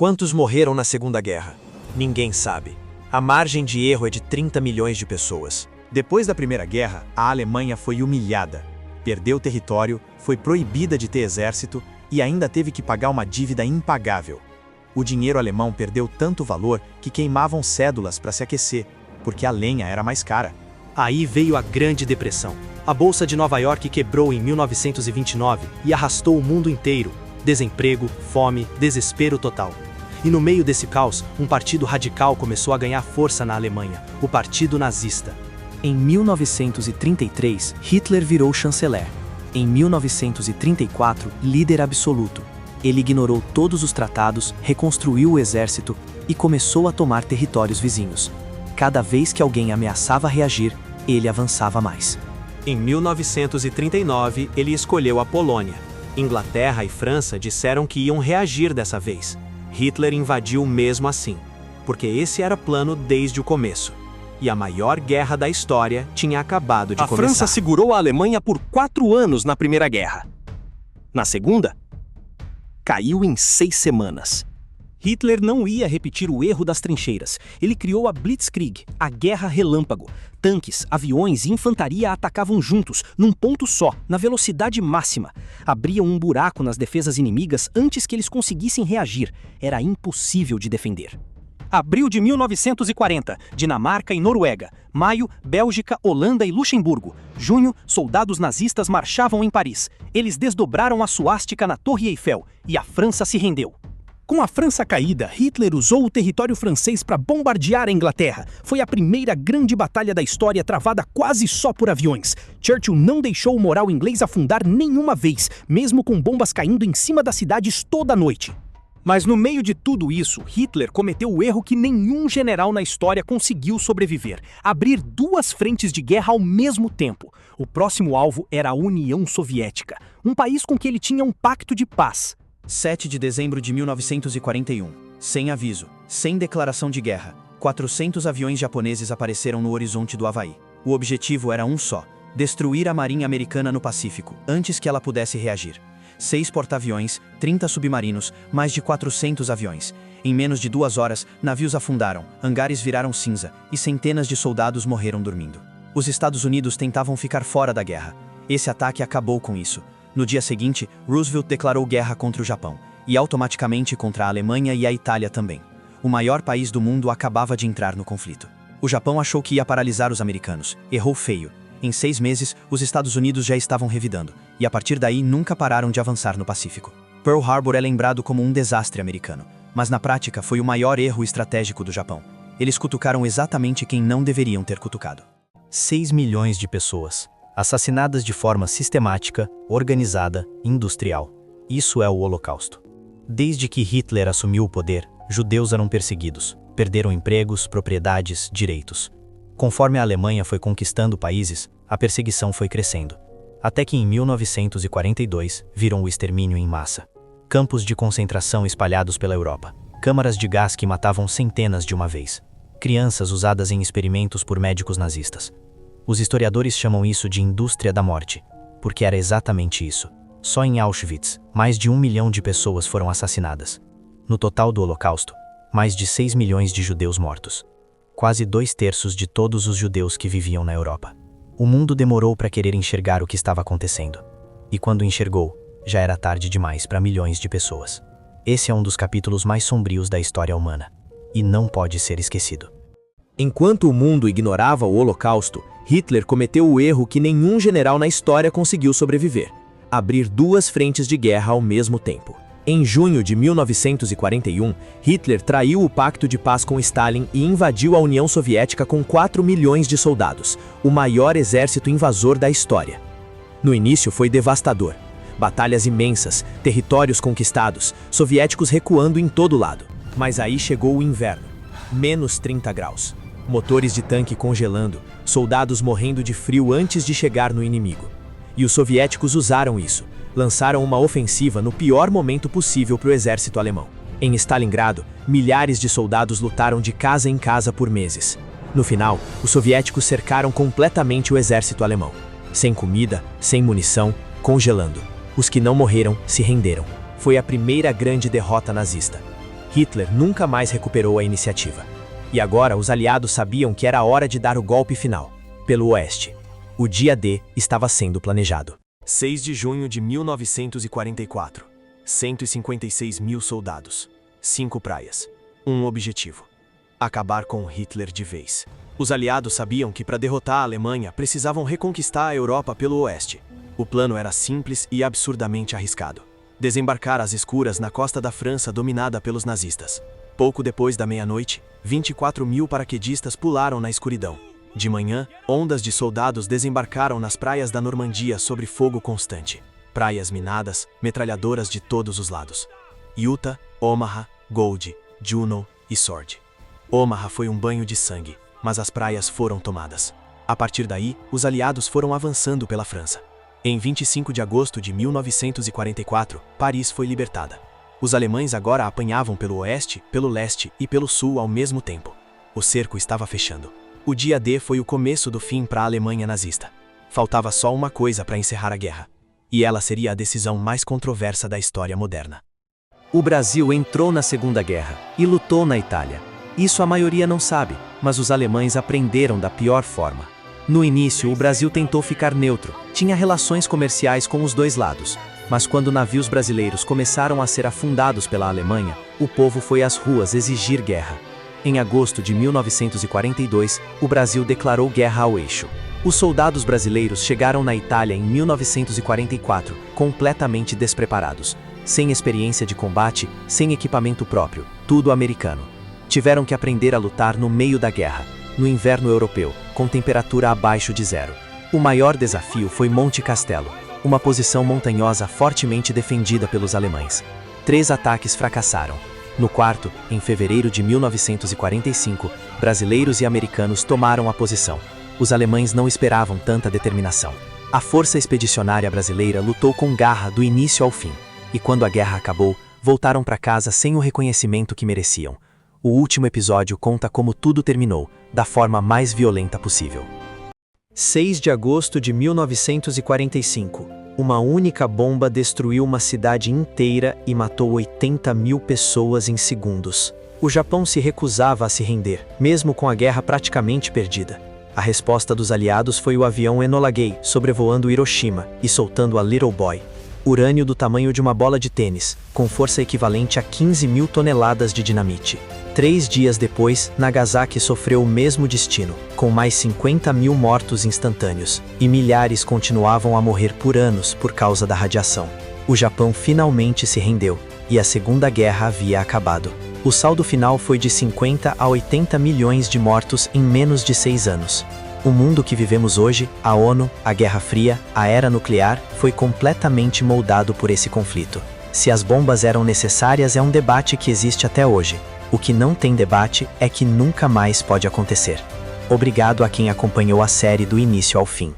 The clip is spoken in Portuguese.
Quantos morreram na Segunda Guerra? Ninguém sabe. A margem de erro é de 30 milhões de pessoas. Depois da Primeira Guerra, a Alemanha foi humilhada. Perdeu território, foi proibida de ter exército e ainda teve que pagar uma dívida impagável. O dinheiro alemão perdeu tanto valor que queimavam cédulas para se aquecer, porque a lenha era mais cara. Aí veio a Grande Depressão. A Bolsa de Nova York quebrou em 1929 e arrastou o mundo inteiro. Desemprego, fome, desespero total. E no meio desse caos, um partido radical começou a ganhar força na Alemanha, o Partido Nazista. Em 1933, Hitler virou chanceler. Em 1934, líder absoluto. Ele ignorou todos os tratados, reconstruiu o exército e começou a tomar territórios vizinhos. Cada vez que alguém ameaçava reagir, ele avançava mais. Em 1939, ele escolheu a Polônia. Inglaterra e França disseram que iam reagir dessa vez. Hitler invadiu mesmo assim, porque esse era plano desde o começo. E a maior guerra da história tinha acabado de começar. A França segurou a Alemanha por 4 anos na Primeira Guerra. Na Segunda, caiu em 6 semanas. Hitler não ia repetir o erro das trincheiras. Ele criou a Blitzkrieg, a Guerra Relâmpago. Tanques, aviões e infantaria atacavam juntos, num ponto só, na velocidade máxima. Abriam um buraco nas defesas inimigas antes que eles conseguissem reagir. Era impossível de defender. Abril de 1940, Dinamarca e Noruega. Maio, Bélgica, Holanda e Luxemburgo. Junho, soldados nazistas marchavam em Paris. Eles desdobraram a suástica na Torre Eiffel e a França se rendeu. Com a França caída, Hitler usou o território francês para bombardear a Inglaterra. Foi a primeira grande batalha da história travada quase só por aviões. Churchill não deixou o moral inglês afundar nenhuma vez, mesmo com bombas caindo em cima das cidades toda noite. Mas no meio de tudo isso, Hitler cometeu o erro que nenhum general na história conseguiu sobreviver: abrir 2 frentes de guerra ao mesmo tempo. O próximo alvo era a União Soviética, um país com que ele tinha um pacto de paz. 7 de dezembro de 1941. Sem aviso, sem declaração de guerra, 400 aviões japoneses apareceram no horizonte do Havaí. O objetivo era um só: destruir a marinha americana no Pacífico, antes que ela pudesse reagir. 6 porta-aviões, 30 submarinos, mais de 400 aviões. Em menos de 2 horas, navios afundaram, hangares viraram cinza e centenas de soldados morreram dormindo. Os Estados Unidos tentavam ficar fora da guerra. Esse ataque acabou com isso. No dia seguinte, Roosevelt declarou guerra contra o Japão, e automaticamente contra a Alemanha e a Itália também. O maior país do mundo acabava de entrar no conflito. O Japão achou que ia paralisar os americanos. Errou feio. Em 6 meses, os Estados Unidos já estavam revidando, e a partir daí nunca pararam de avançar no Pacífico. Pearl Harbor é lembrado como um desastre americano, mas na prática foi o maior erro estratégico do Japão. Eles cutucaram exatamente quem não deveriam ter cutucado. 6 milhões de pessoas, assassinadas de forma sistemática, organizada, industrial. Isso é o Holocausto. Desde que Hitler assumiu o poder, judeus eram perseguidos, perderam empregos, propriedades, direitos. Conforme a Alemanha foi conquistando países, a perseguição foi crescendo. Até que em 1942 viram o extermínio em massa. Campos de concentração espalhados pela Europa. Câmaras de gás que matavam centenas de uma vez. Crianças usadas em experimentos por médicos nazistas. Os historiadores chamam isso de indústria da morte, porque era exatamente isso. Só em Auschwitz, mais de 1 milhão de pessoas foram assassinadas. No total do Holocausto, mais de 6 milhões de judeus mortos. Quase 2/3 de todos os judeus que viviam na Europa. O mundo demorou para querer enxergar o que estava acontecendo. E quando enxergou, já era tarde demais para milhões de pessoas. Esse é um dos capítulos mais sombrios da história humana. E não pode ser esquecido. Enquanto o mundo ignorava o Holocausto, Hitler cometeu o erro que nenhum general na história conseguiu sobreviver: abrir 2 frentes de guerra ao mesmo tempo. Em junho de 1941, Hitler traiu o pacto de paz com Stalin e invadiu a União Soviética com 4 milhões de soldados, o maior exército invasor da história. No início foi devastador. Batalhas imensas, territórios conquistados, soviéticos recuando em todo lado. Mas aí chegou o inverno. Menos 30 graus. Motores de tanque congelando, soldados morrendo de frio antes de chegar no inimigo. E os soviéticos usaram isso. Lançaram uma ofensiva no pior momento possível para o exército alemão. Em Stalingrado, milhares de soldados lutaram de casa em casa por meses. No final, os soviéticos cercaram completamente o exército alemão. Sem comida, sem munição, congelando. Os que não morreram se renderam. Foi a primeira grande derrota nazista. Hitler nunca mais recuperou a iniciativa. E agora os aliados sabiam que era a hora de dar o golpe final, pelo oeste. O dia D estava sendo planejado. 6 de junho de 1944. 156 mil soldados. 5 praias. Um objetivo: acabar com Hitler de vez. Os aliados sabiam que para derrotar a Alemanha precisavam reconquistar a Europa pelo oeste. O plano era simples e absurdamente arriscado: desembarcar às escuras na costa da França dominada pelos nazistas. Pouco depois da meia-noite, 24 mil paraquedistas pularam na escuridão. De manhã, ondas de soldados desembarcaram nas praias da Normandia sob fogo constante. Praias minadas, metralhadoras de todos os lados. Utah, Omaha, Gold, Juno e Sword. Omaha foi um banho de sangue, mas as praias foram tomadas. A partir daí, os aliados foram avançando pela França. Em 25 de agosto de 1944, Paris foi libertada. Os alemães agora apanhavam pelo oeste, pelo leste e pelo sul ao mesmo tempo. O cerco estava fechando. O dia D foi o começo do fim para a Alemanha nazista. Faltava só uma coisa para encerrar a guerra. E ela seria a decisão mais controversa da história moderna. O Brasil entrou na Segunda Guerra e lutou na Itália. Isso a maioria não sabe, mas os alemães aprenderam da pior forma. No início, o Brasil tentou ficar neutro, tinha relações comerciais com os dois lados. Mas quando navios brasileiros começaram a ser afundados pela Alemanha, o povo foi às ruas exigir guerra. Em agosto de 1942, o Brasil declarou guerra ao eixo. Os soldados brasileiros chegaram na Itália em 1944, completamente despreparados, sem experiência de combate, sem equipamento próprio, tudo americano. Tiveram que aprender a lutar no meio da guerra, no inverno europeu, com temperatura abaixo de zero. O maior desafio foi Monte Castelo, uma posição montanhosa fortemente defendida pelos alemães. 3 ataques fracassaram. No quarto, em fevereiro de 1945, brasileiros e americanos tomaram a posição. Os alemães não esperavam tanta determinação. A Força Expedicionária Brasileira lutou com garra do início ao fim. E quando a guerra acabou, voltaram para casa sem o reconhecimento que mereciam. O último episódio conta como tudo terminou, da forma mais violenta possível. 6 de agosto de 1945. Uma única bomba destruiu uma cidade inteira e matou 80 mil pessoas em segundos. O Japão se recusava a se render, mesmo com a guerra praticamente perdida. A resposta dos aliados foi o avião Enola Gay, sobrevoando Hiroshima e soltando a Little Boy. Urânio do tamanho de uma bola de tênis, com força equivalente a 15 mil toneladas de dinamite. 3 dias depois, Nagasaki sofreu o mesmo destino, com mais 50 mil mortos instantâneos, e milhares continuavam a morrer por anos por causa da radiação. O Japão finalmente se rendeu, e a Segunda Guerra havia acabado. O saldo final foi de 50 a 80 milhões de mortos em menos de 6 anos. O mundo que vivemos hoje, a ONU, a Guerra Fria, a era nuclear, foi completamente moldado por esse conflito. Se as bombas eram necessárias é um debate que existe até hoje. O que não tem debate é que nunca mais pode acontecer. Obrigado a quem acompanhou a série do início ao fim.